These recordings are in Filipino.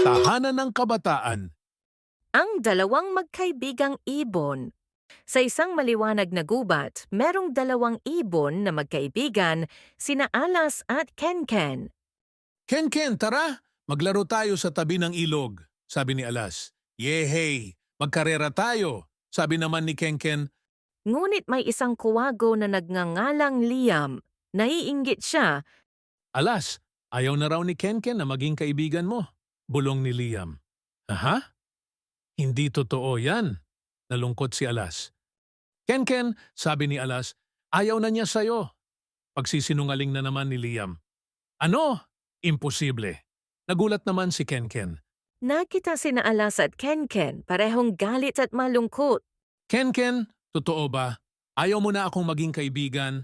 Tahanan ng Kabataan. Ang dalawang magkaibigang ibon. Sa isang maliwanag na gubat, merong dalawang ibon na magkaibigan, sina Alas at Kenken. Ken, tara! Maglaro tayo sa tabi ng ilog, sabi ni Alas. Yehey! Magkarera tayo, sabi naman ni Ken. Ngunit may isang kuwago na nagngangalang Liam. Naiinggit siya. Alas, ayaw na raw ni Ken na maging kaibigan mo. Bulong ni Liam. Aha? Hindi totoo yan. Nalungkot si Alas. Ken, sabi ni Alas, ayaw na niya sayo. Pagsisinungaling na naman ni Liam. Ano? Imposible. Nagulat naman si Ken. Nakita sina Alas at Kenken, parehong galit at malungkot. Ken, totoo ba? Ayaw mo na akong maging kaibigan?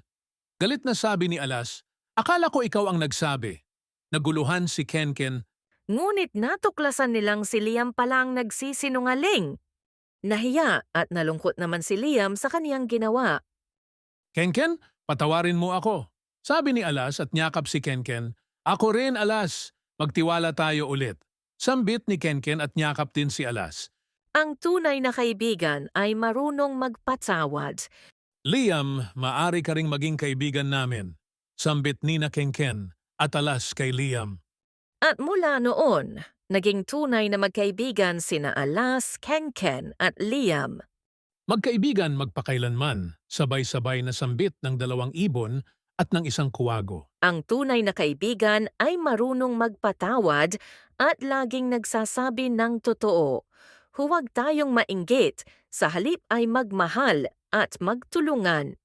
Galit na sabi ni Alas, akala ko ikaw ang nagsabi. Naguluhan si Ken. Ngunit natuklasan nilang si Liam pala ang nagsisinungaling. Nahiya at nalungkot naman si Liam sa kaniyang ginawa. Ken, patawarin mo ako. Sabi ni Alas at nyakap si Ken. Ako rin, Alas. Magtiwala tayo ulit. Sambit ni Ken at nyakap din si Alas. Ang tunay na kaibigan ay marunong magpatawad. Liam, maari ka ring maging kaibigan namin. Sambit ni na Ken at Alas kay Liam. At mula noon, naging tunay na magkaibigan sina Alas, Kenken at Liam. Magkaibigan magpakailanman, sabay-sabay na sambit ng dalawang ibon at ng isang kuwago. Ang tunay na kaibigan ay marunong magpatawad at laging nagsasabi ng totoo. Huwag tayong mainggit, sa halip ay magmahal at magtulungan.